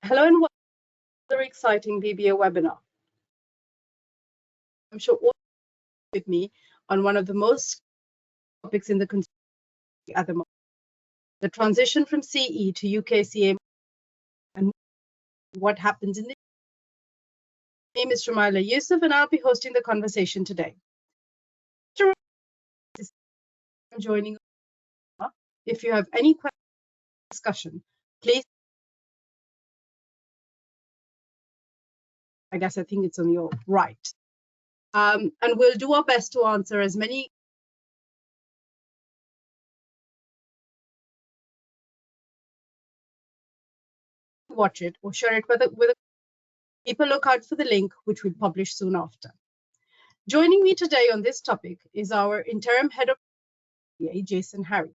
Hello and welcome to another exciting BBA webinar. I'm sure all with me on one of the most topics in the consumer at the moment, the transition from CE to UKCA and what happens in the. My name is Shumaila Yusuf and I'll be hosting the conversation today. I'm joining. If you have any questions or discussion, please. I think it's on your right. And we'll do our best to answer as many. Watch it or share it with people. Look out for the link, which we'll publish soon after. Joining me today on this topic is our interim head of BBA, Jason Harry.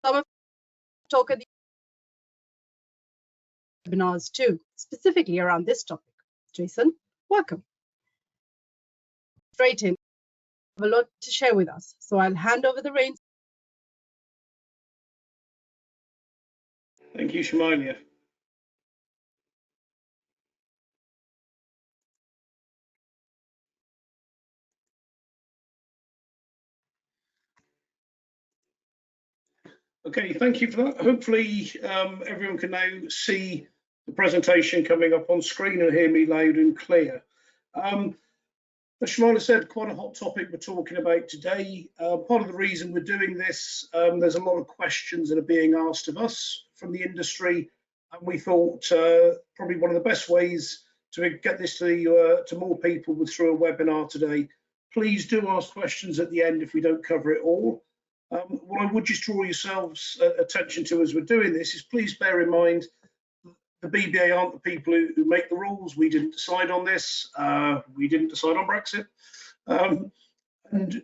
Some of talk at the webinars too, specifically around this topic. Jason, welcome. Straight in, have a lot to share with us, so I'll hand over the reins. Thank you, Shumaila. Okay, thank you for that. Hopefully everyone can now see the presentation coming up on screen and hear me loud and clear. As Shumaila said, quite a hot topic we're talking about today. Part of the reason we're doing this, there's a lot of questions that are being asked of us from the industry, and we thought probably one of the best ways to get this to more people was through a webinar today. Please do ask questions at the end if we don't cover it all. What I would just draw yourselves attention to as we're doing this is please bear in mind the BBA aren't the people who make the rules. We didn't decide on this. We didn't decide on Brexit. And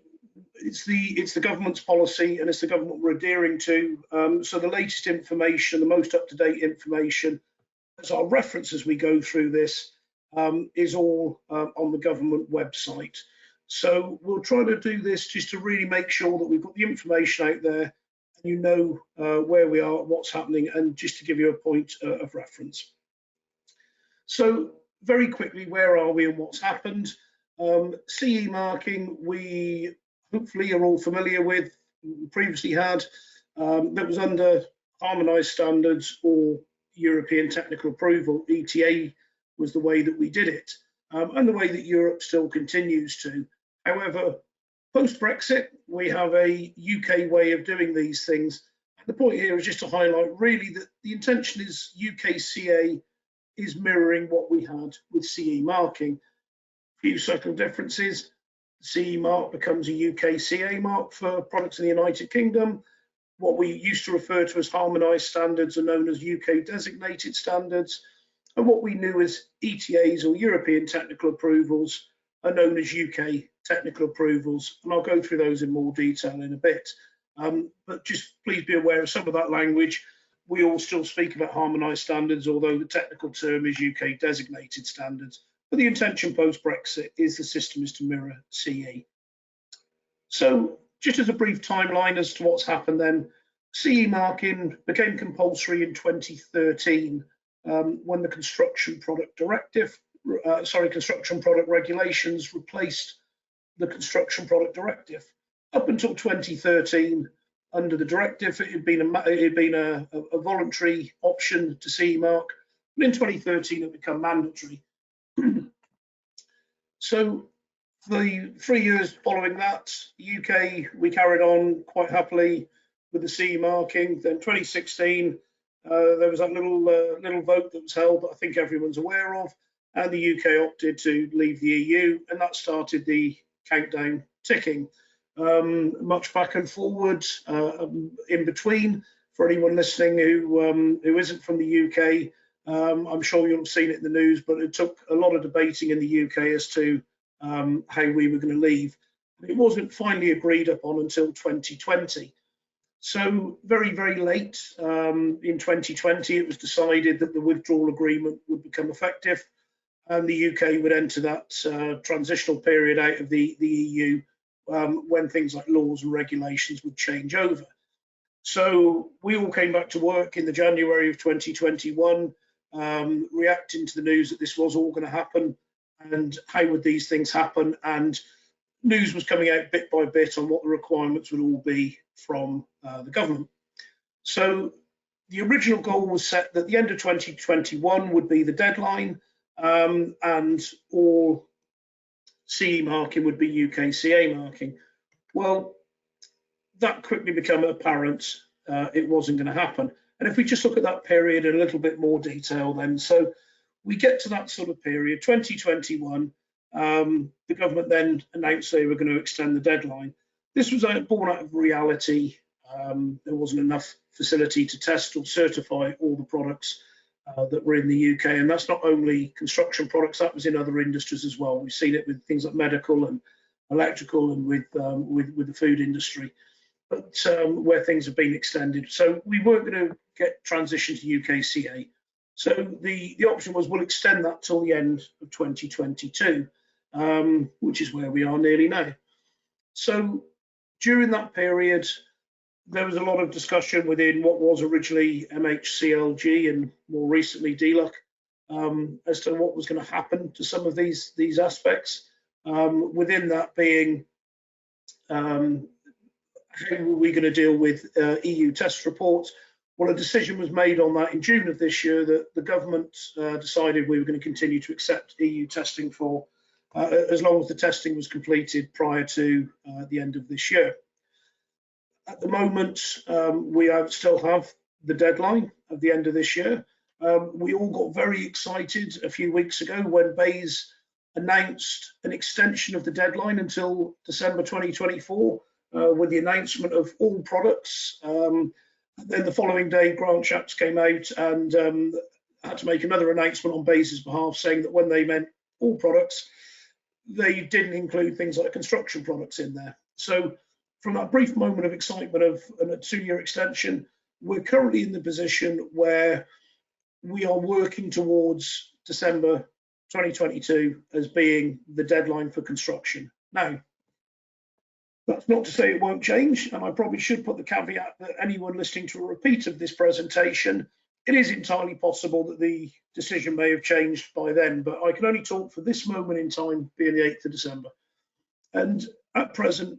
it's the government's policy and it's the government we're adhering to. So the latest information, the most up-to-date information, as our reference as we go through this, is all on the government website. So we'll try to do this just to really make sure that we've got the information out there and you know where we are, what's happening, and just to give you a point of reference. So very quickly, where are we and what's happened? CE marking, we hopefully are all familiar with, previously had, that was under harmonised standards or European technical approval. ETA was the way that we did it, and the way that Europe still continues to. However, post-Brexit, we have a UK way of doing these things. The point here is just to highlight really that the intention is UKCA is mirroring what we had with CE marking. A few subtle differences. The CE mark becomes a UKCA mark for products in the United Kingdom. What we used to refer to as harmonised standards are known as UK designated standards. And what we knew as ETAs or European technical approvals are known as UK technical approvals. And I'll go through those in more detail in a bit. But just please be aware of some of that language. We all still speak about harmonised standards, although the technical term is UK designated standards. But the intention post-Brexit is the system is to mirror CE. So just as a brief timeline as to what's happened then, CE marking became compulsory in 2013 when the construction product regulations replaced the construction product directive. Up until 2013, under the directive, it had been a voluntary option to CE mark, but in 2013 it became mandatory. So for the 3 years following that, UK, we carried on quite happily with the CE marking. Then 2016, there was that little vote that was held that I think everyone's aware of, and the UK opted to leave the EU, and that started the countdown ticking. Much back and forward in between. For anyone listening who isn't from the UK, I'm sure you'll have seen it in the news, but it took a lot of debating in the UK as to how we were going to leave. It wasn't finally agreed upon until 2020. So very, very late in 2020, it was decided that the withdrawal agreement would become effective and the UK would enter that transitional period out of the EU when things like laws and regulations would change over. So we all came back to work in the January of 2021. reacting to the news that this was all going to happen, and how would these things happen. And news was coming out bit by bit on what the requirements would all be from the government. So the original goal was set that the end of 2021 would be the deadline, and all CE marking would be UKCA marking. Well, that quickly became apparent it wasn't going to happen. And if we just look at that period in a little bit more detail then, so we get to that sort of period, 2021, the government then announced they were going to extend the deadline. This was born out of reality. There wasn't enough facility to test or certify all the products that were in the UK, and that's not only construction products, that was in other industries as well. We've seen it with things like medical and electrical, and with the food industry, but where things have been extended. So we weren't going to get transition to UKCA. So the option was, we'll extend that till the end of 2022, which is where we are nearly now. So during that period, there was a lot of discussion within what was originally MHCLG and more recently DLUC as to what was going to happen to some of these aspects. Within that being, how were we going to deal with EU test reports? Well, a decision was made on that in June of this year that the government decided we were going to continue to accept EU testing for as long as the testing was completed prior to the end of this year. At the moment, we still have the deadline of the end of this year. We all got very excited a few weeks ago when BEIS announced an extension of the deadline until December 2024 with the announcement of all products. Then the following day, Grant Shapps came out and had to make another announcement on BEIS's behalf, saying that when they meant all products, they didn't include things like construction products in there. So from that brief moment of excitement of a 2-year extension, we're currently in the position where we are working towards December 2022 as being the deadline for construction. Now, that's not to say it won't change, and I probably should put the caveat that anyone listening to a repeat of this presentation, it is entirely possible that the decision may have changed by then, but I can only talk for this moment in time, being the 8th of December. And at present,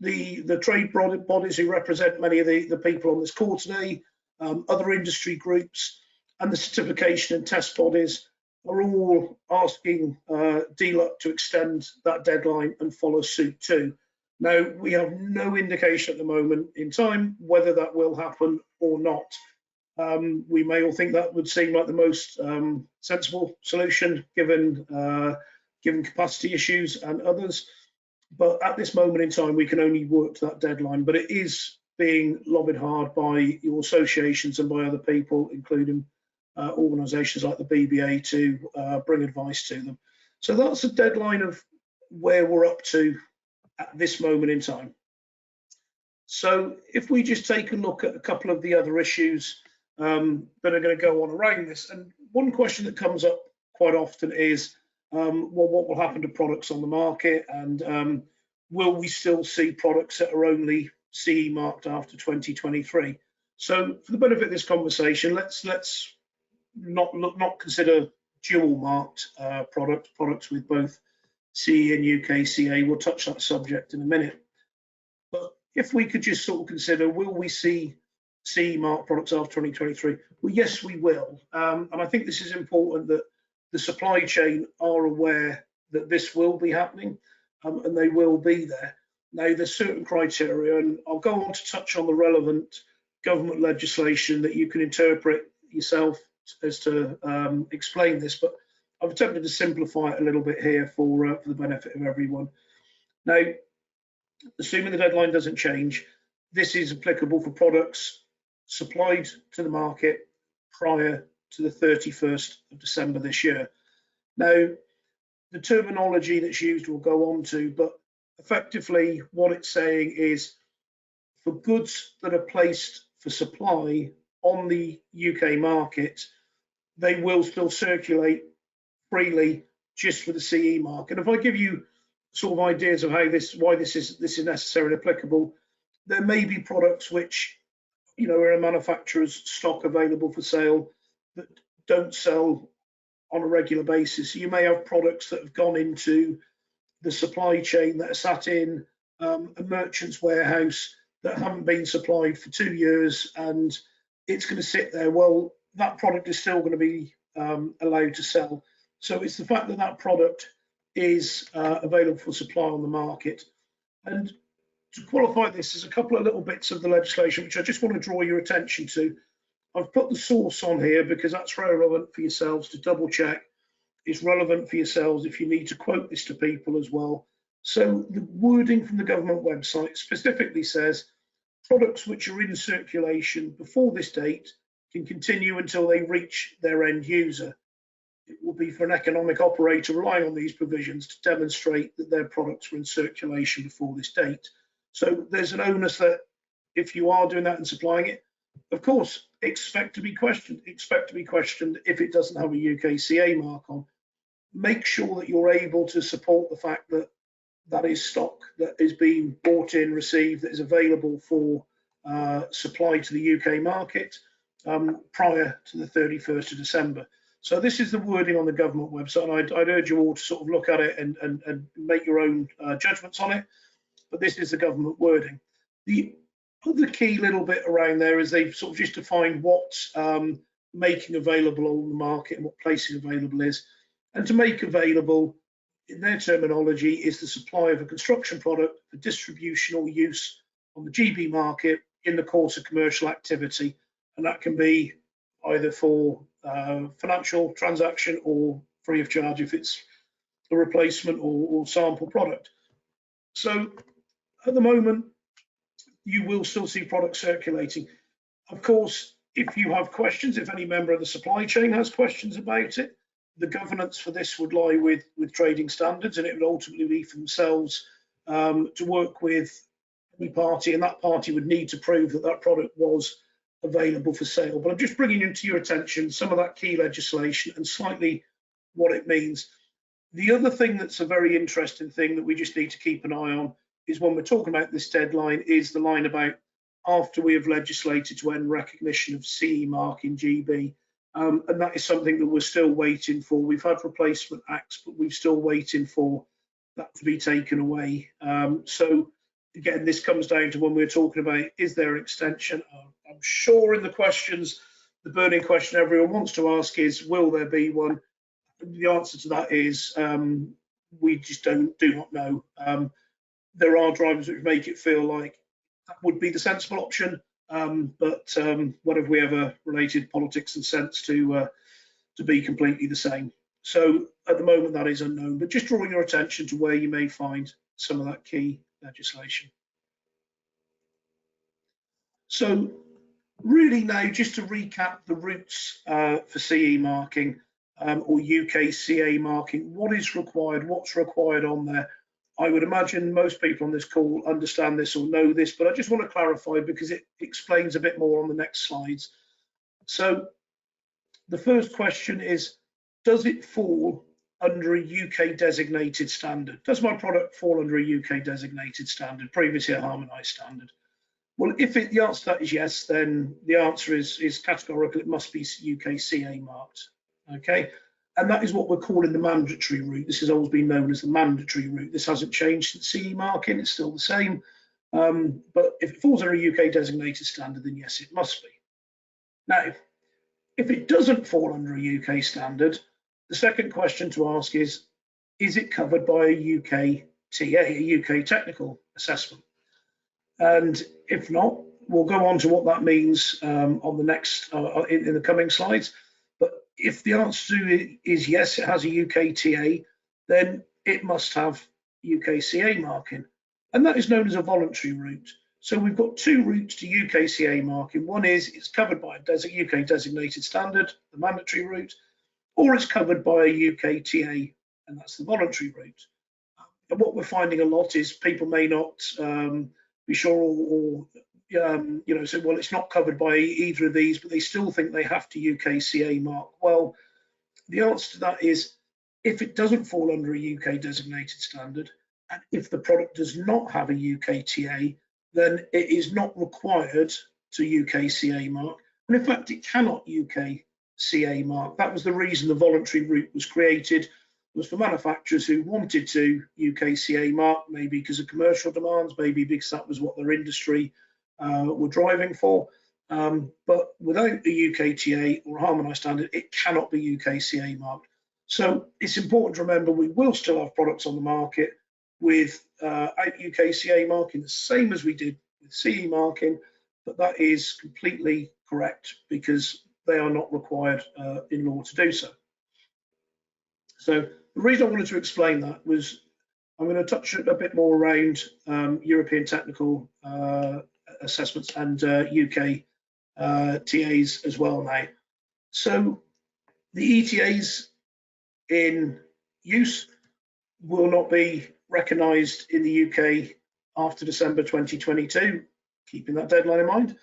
the trade bodies who represent many of the people on this call today, other industry groups, and the certification and test bodies are all asking DLUC to extend that deadline and follow suit too. Now, we have no indication at the moment in time whether that will happen or not. We may all think that would seem like the most sensible solution given capacity issues and others. But at this moment in time, we can only work to that deadline. But it is being lobbied hard by your associations and by other people, including organisations like the BBA, to bring advice to them. So that's a deadline of where we're up to at this moment in time. So if we just take a look at a couple of the other issues that are going to go on around this, and one question that comes up quite often is, well, what will happen to products on the market, and will we still see products that are only CE marked after 2023? So for the benefit of this conversation, let's not consider dual marked products with both CE and UKCA. We'll touch that subject in a minute. But if we could just sort of consider, will we see CE marked products after 2023? Well, yes, we will. And I think this is important that the supply chain are aware that this will be happening, and they will be there. Now, there's certain criteria, and I'll go on to touch on the relevant government legislation that you can interpret yourself as to explain this, but I've attempted to simplify it a little bit here for the benefit of everyone. Now, assuming the deadline doesn't change, this is applicable for products supplied to the market prior to the 31st of December this year. Now, the terminology that's used we'll go on to, but effectively what it's saying is for goods that are placed for supply on the UK market, they will still circulate freely just for the CE mark. And if I give you sort of ideas of how why this is necessarily applicable, there may be products which, you know, are in a manufacturer's stock available for sale that don't sell on a regular basis. You may have products that have gone into the supply chain that are sat in a merchant's warehouse that haven't been supplied for 2 years, and it's going to sit there. Well, that product is still going to be allowed to sell. So it's the fact that that product is available for supply on the market. And to qualify this, there's a couple of little bits of the legislation which I just want to draw your attention to. I've put the source on here because that's relevant for yourselves to double check. It's relevant for yourselves if you need to quote this to people as well. So the wording from the government website specifically says products which are in circulation before this date can continue until they reach their end user. It will be for an economic operator relying on these provisions to demonstrate that their products were in circulation before this date. So there's an onus that if you are doing that and supplying it, of course, expect to be questioned. Expect to be questioned if it doesn't have a UKCA mark on. Make sure that you're able to support the fact that that is stock that is being bought in, received, that is available for supply to the UK market prior to the 31st of December. So this is the wording on the government website. I'd urge you all to sort of look at it and make your own judgments on it. But this is the government wording. The other key little bit around there is they've sort of just defined what making available on the market and what placing available is. And to make available, in their terminology, is the supply of a construction product for distribution or use on the GB market in the course of commercial activity. And that can be either for financial transaction or free of charge if it's a replacement or sample product. So at the moment, you will still see products circulating. Of course, if you have questions, if any member of the supply chain has questions about it, the governance for this would lie with trading standards, and it would ultimately be for themselves to work with any party, and that party would need to prove that that product was available for sale. But I'm just bringing into your attention some of that key legislation and slightly what it means. The other thing that's a very interesting thing that we just need to keep an eye on is when we're talking about this deadline is the line about after we have legislated to end recognition of CE mark in GB. And that is something that we're still waiting for. We've had replacement acts, but we're still waiting for that to be taken away. So again, this comes down to when we're talking about, is there an extension? I'm sure in the questions, the burning question everyone wants to ask is, will there be one? The answer to that is we just do not know. There are drivers which make it feel like that would be the sensible option, but what have we ever related politics and sense to be completely the same? So at the moment that is unknown, but just drawing your attention to where you may find some of that key legislation. So really now, just to recap the routes for CE marking or UKCA marking, what is required, what's required on there. I would imagine most people on this call understand this or know this, but I just want to clarify because it explains a bit more on the next slides. So the first question is, does it fall under a UK designated standard? Does my product fall under a UK designated standard, previously a harmonised standard? Well, if the answer to that is yes, then the answer is categorical. It must be UKCA marked. Okay, and that is what we're calling the mandatory route. This has always been known as the mandatory route. This hasn't changed since CE marking. It's still the same. But if it falls under a UK designated standard, then yes, it must be. Now, if it doesn't fall under a UK standard, the second question to ask is it covered by a UKTA, a UK technical assessment? And if not, we'll go on to what that means on the next in the coming slides. But if the answer to it is yes, it has a UKTA, then it must have UKCA marking, and that is known as a voluntary route. So we've got two routes to UKCA marking. One is it's covered by a UK designated standard, the mandatory route, or it's covered by a UKTA, and that's the voluntary route. And what we're finding a lot is people may not be sure or say, well, it's not covered by either of these, but they still think they have to UKCA mark. Well, the answer to that is if it doesn't fall under a UK designated standard, and if the product does not have a UKTA, then it is not required to UKCA mark. And in fact, it cannot CA mark. That was the reason the voluntary route was created, was for manufacturers who wanted to UKCA mark, maybe because of commercial demands, maybe because that was what their industry were driving for. But without a UKTA or harmonised standard, it cannot be UKCA marked. So it's important to remember we will still have products on the market with UKCA marking, the same as we did with CE marking, but that is completely correct because they are not required in law to do so. So the reason I wanted to explain that was I'm going to touch a bit more around European technical assessments and UK TAs as well now. So the ETAs in use will not be recognised in the UK after December 2022, keeping that deadline in mind.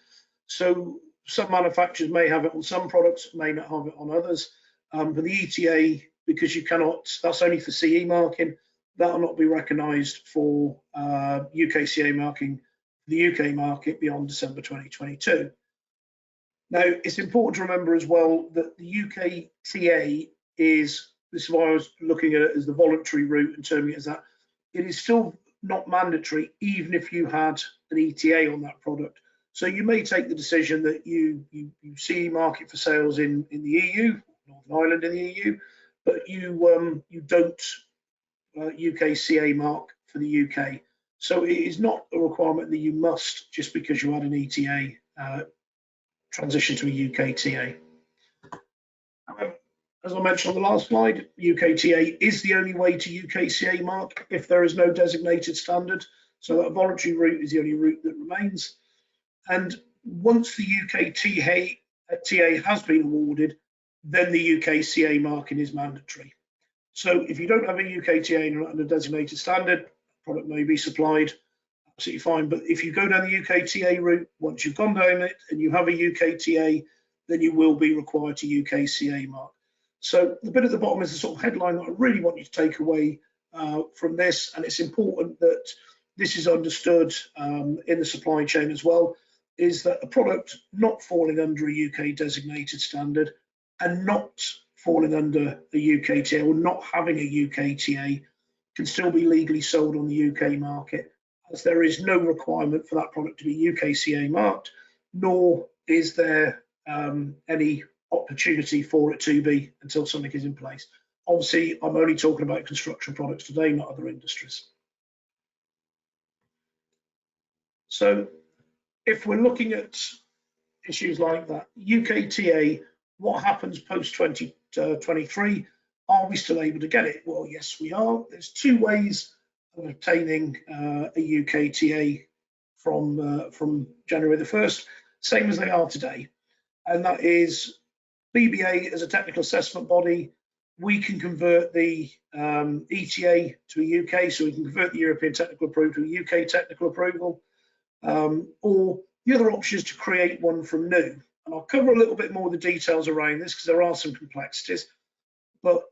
So some manufacturers may have it on some products, may not have it on others. But the ETA, because you cannot, that's only for CE marking, that will not be recognised for UKCA marking, the UK market beyond December 2022. Now, it's important to remember as well that the UKTA is, this is why I was looking at it as the voluntary route and terming it as that, it is still not mandatory even if you had an ETA on that product. So you may take the decision that you CE mark it for sales in the EU, Northern Ireland in the EU, but you don't UKCA mark for the UK. So it is not a requirement that you must, just because you had an ETA, transition to a UKTA. However, as I mentioned on the last slide, UKTA is the only way to UKCA mark if there is no designated standard. So that voluntary route is the only route that remains. And once the UKTA has been awarded, then the UKCA marking is mandatory. So if you don't have a UKTA and a designated standard, product may be supplied, absolutely fine. But if you go down the UKTA route, once you've gone down it and you have a UKTA, then you will be required to UKCA mark. So the bit at the bottom is the sort of headline that I really want you to take away from this, and it's important that this is understood in the supply chain as well, is that a product not falling under a UK designated standard and not falling under a UKTA or not having a UKTA can still be legally sold on the UK market, as there is no requirement for that product to be UKCA marked, nor is there any opportunity for it to be until something is in place. Obviously, I'm only talking about construction products today, not other industries. So if we're looking at issues like that, UKTA, what happens post 2023? Are we still able to get it? Well, yes, we are. There's two ways of obtaining a UKTA from January the 1st, same as they are today. And that is BBA as a technical assessment body. We can convert the ETA to a UK, so we can convert the European technical approval to a UK technical approval. Or the other option is to create one from new. And I'll cover a little bit more of the details around this because there are some complexities, but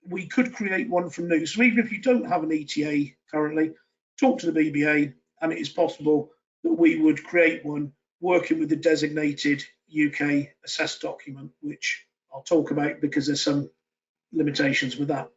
we could create one from new. So even if you don't have an ETA currently, talk to the BBA and it is possible that we would create one working with the designated UK assessed document, which I'll talk about because there's some limitations with that.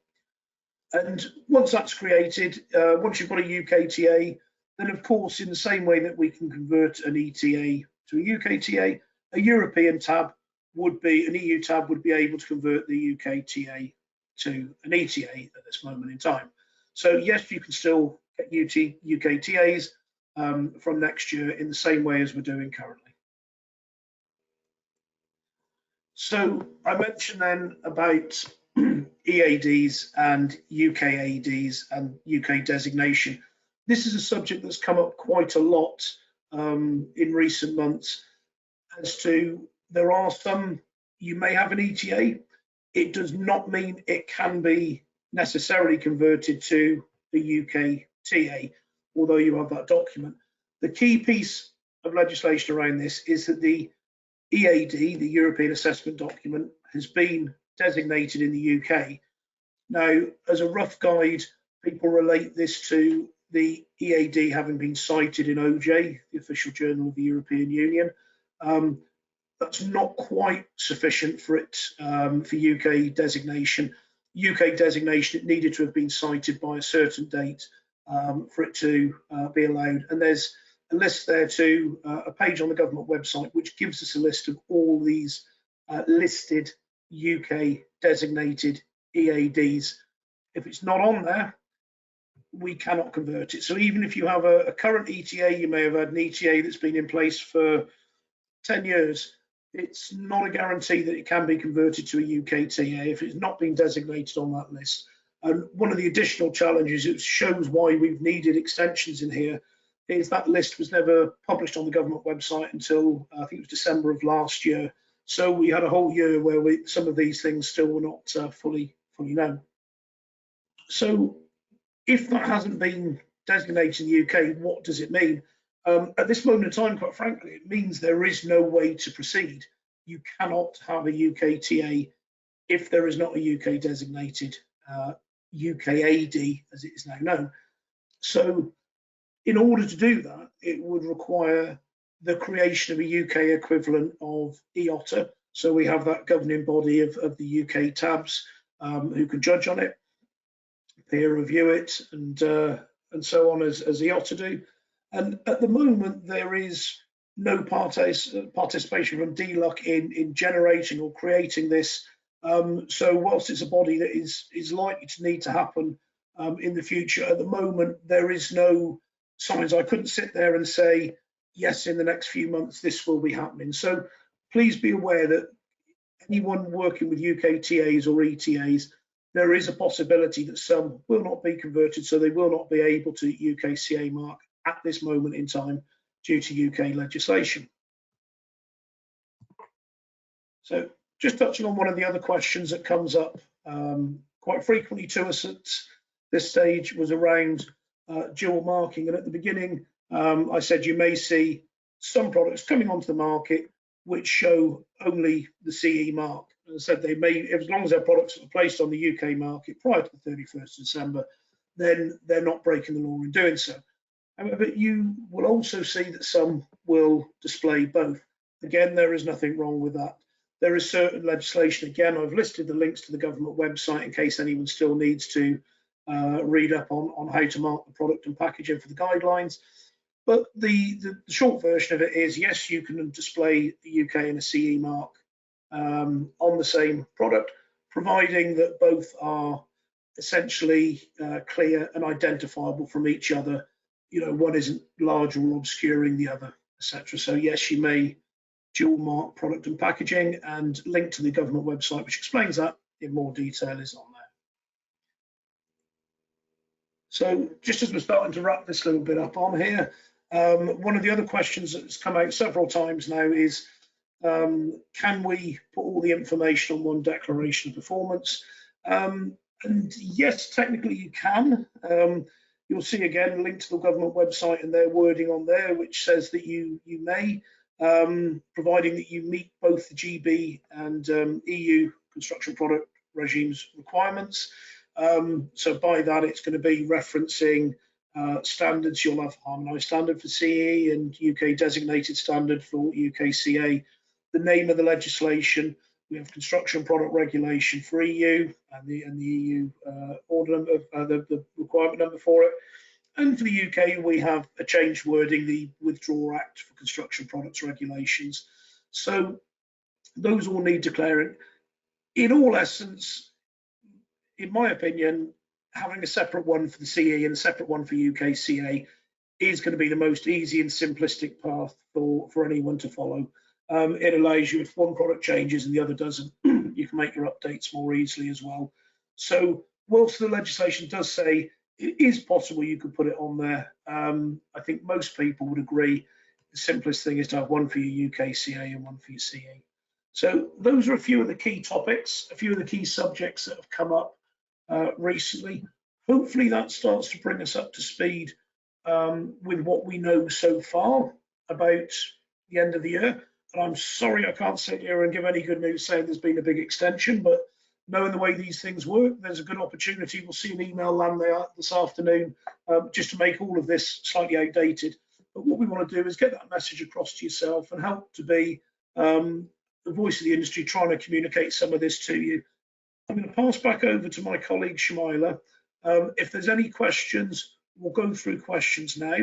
And once that's created, once you've got a UKTA, then of course, in the same way that we can convert an ETA to a UKTA, a European tab would be, an EU tab would be able to convert the UKTA to an ETA at this moment in time. So yes, you can still get UKTAs from next year in the same way as we're doing currently. So I mentioned then about EADs and UKADs and UK designation. This is a subject that's come up quite a lot in recent months as to, there are some, you may have an ETA. It does not mean it can be necessarily converted to the UKTA, although you have that document. The key piece of legislation around this is that the EAD, the European Assessment Document, has been designated in the UK. Now, as a rough guide, people relate this to the EAD having been cited in OJ, the official journal of the European Union. that's not quite sufficient for it for UK designation. UK designation, it needed to have been cited by a certain date for it to be allowed. And there's a list there too, a page on the government website, which gives us a list of all these listed UK designated EADs. If it's not on there, we cannot convert it. So even if you have a current ETA, you may have had an ETA that's been in place for 10 years, it's not a guarantee that it can be converted to a UKTA if it's not been designated on that list. And one of the additional challenges, it shows why we've needed extensions in here, is that list was never published on the government website until I think it was December of last year. So we had a whole year where some of these things still were not fully known. So if that hasn't been designated in the UK, what does it mean? At this moment in time, quite frankly, it means there is no way to proceed. You cannot have a UKTA if there is not a UK designated UKAD, as it is now known. So in order to do that, it would require the creation of a UK equivalent of EOTA. So we have that governing body of the UK tabs who can judge on it, peer review it, and so on as EOTA do. And at the moment, there is no participation from DLUC in generating or creating this. So whilst it's a body that is likely to need to happen in the future, at the moment, there is no signs. I couldn't sit there and say, yes, in the next few months, this will be happening. So please be aware that anyone working with UKTAs or ETAs, there is a possibility that some will not be converted, so they will not be able to UKCA mark at this moment in time due to UK legislation. So just touching on one of the other questions that comes up quite frequently to us at this stage was around dual marking. And at the beginning, I said you may see some products coming onto the market which show only the CE mark. As I said, they may, as long as their products are placed on the UK market prior to the 31st of December, then they're not breaking the law in doing so. However, you will also see that some will display both. Again, there is nothing wrong with that. There is certain legislation. Again, I've listed the links to the government website in case anyone still needs to read up on how to mark the product and packaging for the guidelines. But the short version of it is, yes, you can display the UK and a CE mark on the same product, providing that both are essentially clear and identifiable from each other. You know, one isn't larger or obscuring the other, etc. So yes, you may dual mark product and packaging, and link to the government website, which explains that in more detail, is on there. So just as we're starting to wrap this little bit up on here, one of the other questions that's come out several times now is, can we put all the information on one declaration of performance? And yes, technically you can. You'll see again a link to the government website and their wording on there, which says that you may, providing that you meet both the GB and EU construction product regimes requirements. So by that, it's going to be referencing standards. You'll have harmonised standard for CE and UK designated standard for UKCA. The name of the legislation, we have construction product regulation for EU and the EU order number, the requirement number for it. And for the UK, we have a changed wording, the Withdrawal Act for Construction Products Regulations. So those all need declaring. In all essence, in my opinion, having a separate one for the CE and a separate one for UKCA is going to be the most easy and simplistic path for anyone to follow. It allows you, if one product changes and the other doesn't, you can make your updates more easily as well. So whilst the legislation does say it is possible you could put it on there, I think most people would agree the simplest thing is to have one for your UKCA and one for your CE. So those are a few of the key topics, a few of the key subjects that have come up recently. Hopefully that starts to bring us up to speed with what we know so far about the end of the year. And I'm sorry I can't sit here and give any good news saying there's been a big extension, but knowing the way these things work, there's a good opportunity. We'll see an email land there this afternoon just to make all of this slightly outdated. But what we want to do is get that message across to yourself and help to be the voice of the industry, trying to communicate some of this to you. I'm going to pass back over to my colleague Shamila. If there's any questions, we'll go through questions now.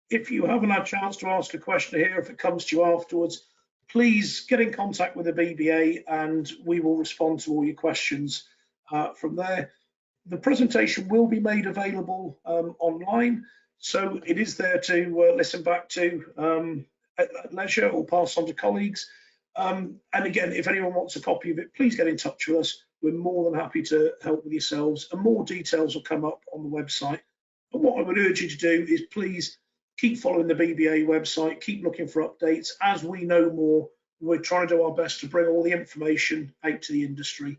If you haven't had a chance to ask a question here, if it comes to you afterwards, please get in contact with the BBA and we will respond to all your questions from there. The presentation will be made available online, so it is there to listen back to at leisure or pass on to colleagues. And again, if anyone wants a copy of it, please get in touch with us. We're more than happy to help with yourselves, and more details will come up on the website. But what I would urge you to do is please keep following the BBA website, keep looking for updates. As we know more, we're trying to do our best to bring all the information out to the industry.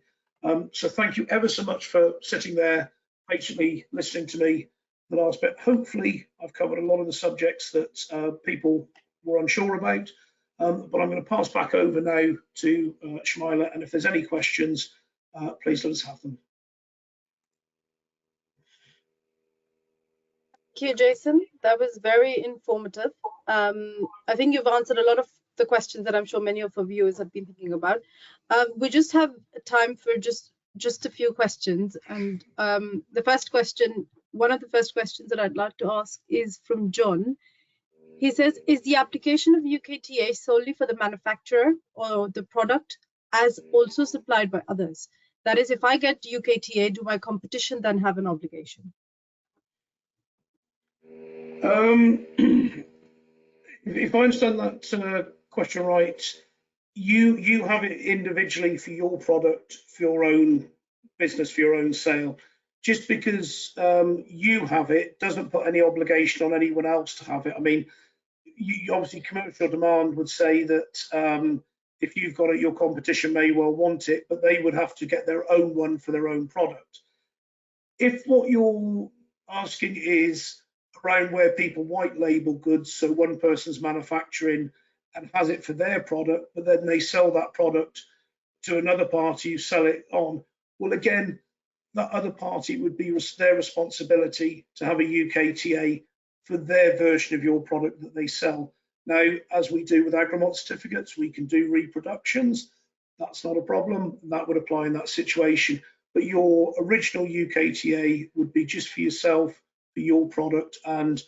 So thank you ever so much for sitting there patiently listening to me the last bit. Hopefully I've covered a lot of the subjects that people were unsure about, but I'm going to pass back over now to Shamila, and if there's any questions, please let us have them. Thank you, Jason. That was very informative. I think you've answered a lot of the questions that I'm sure many of our viewers have been thinking about. We just have time for just a few questions, and the first question, one of the first questions that I'd like to ask is from John. He says, is the application of UKTA solely for the manufacturer or the product as also supplied by others? That is, if I get UKTA, do my competition then have an obligation? If I understand that question right, you have it individually for your product, for your own business, for your own sale. Just because you have it doesn't put any obligation on anyone else to have it. I mean, you obviously commercial demand would say that if you've got it, your competition may well want it, but they would have to get their own one for their own product. If what you're asking is around where people white label goods, so one person's manufacturing and has it for their product, but then they sell that product to another party who sell it on, well, again, that other party would be their responsibility to have a UKTA for their version of your product that they sell. Now, as we do with Agrimont certificates, we can do reproductions. That's not a problem. That would apply in that situation. But your original UKTA would be just for yourself, for your product, and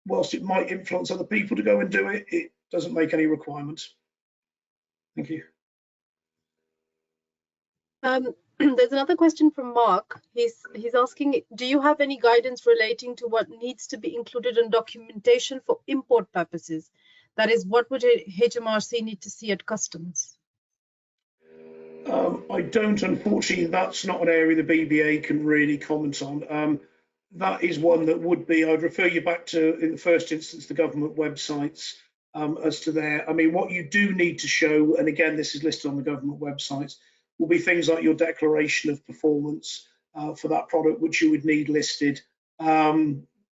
whilst it might influence other people to go and do it, it doesn't make any requirements. Thank you. There's another question from Mark. He's asking, do you have any guidance relating to what needs to be included in documentation for import purposes? That is, what would a HMRC need to see at customs? I don't, unfortunately. That's not an area the BBA can really comment on. That is one that would be, I'd refer you back to, in the first instance, the government websites as to there. I mean, what you do need to show, and again, this is listed on the government websites, will be things like your declaration of performance for that product, which you would need listed,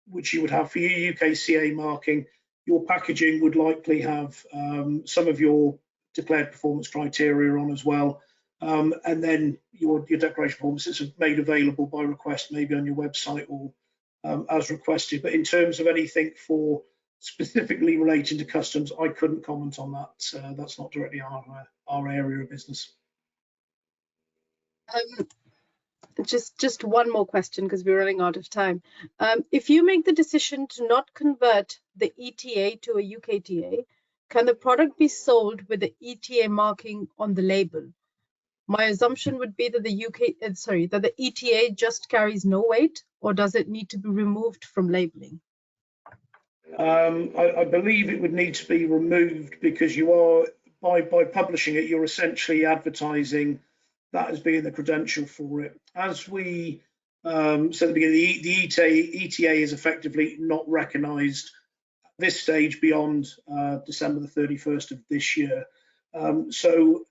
which you would have for your UKCA marking. Your packaging would likely have some of your declared performance criteria on as well. And then your declaration performances are made available by request, maybe on your website or as requested. But in terms of anything for specifically relating to customs, I couldn't comment on that. That's not directly our area of business. Just one more question, because we're running out of time. If you make the decision to not convert the ETA to a UKTA, can the product be sold with the ETA marking on the label? My assumption would be that the ETA just carries no weight, or does it need to be removed from labeling? I believe it would need to be removed, because you are, by publishing it, you're essentially advertising that as being the credential for it. As we said at the beginning, the ETA is effectively not recognised at this stage beyond December the 31st of this year. So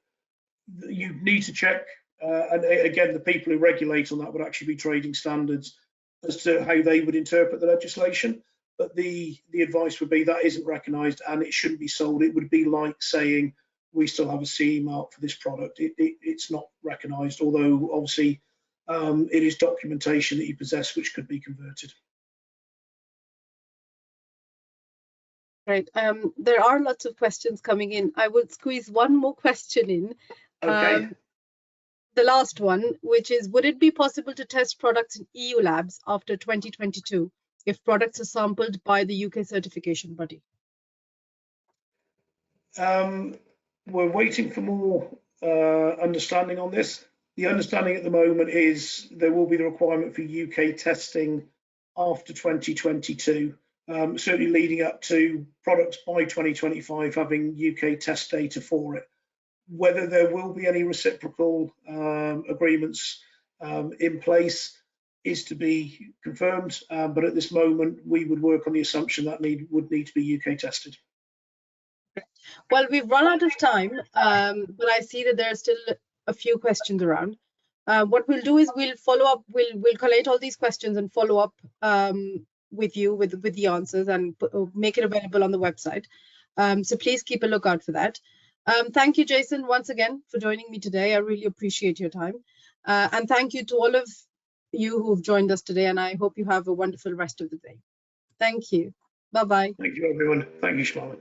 you need to check, and again, the people who regulate on that would actually be trading standards as to how they would interpret the legislation. But the advice would be that isn't recognised and it shouldn't be sold. It would be like saying we still have a CE mark for this product. It's not recognised, although obviously it is documentation that you possess which could be converted. Right. There are lots of questions coming in. I would squeeze one more question in. Okay. The last one, which is, would it be possible to test products in EU labs after 2022 if products are sampled by the UK certification body? We're waiting for more understanding on this. The understanding at the moment is there will be the requirement for UK testing after 2022, certainly leading up to products by 2025 having UK test data for it. Whether there will be any reciprocal agreements in place is to be confirmed, but at this moment we would work on the assumption that would need to be UK tested. Well, we've run out of time, but I see that there are still a few questions around. What we'll do is we'll follow up, we'll collate all these questions and follow up with you with the answers and make it available on the website. So please keep a lookout for that. Thank you, Jason, once again for joining me today. I really appreciate your time. And thank you to all of you who've joined us today, and I hope you have a wonderful rest of the day. Thank you. Bye-bye. Thank you, everyone. Thank you, Shmala.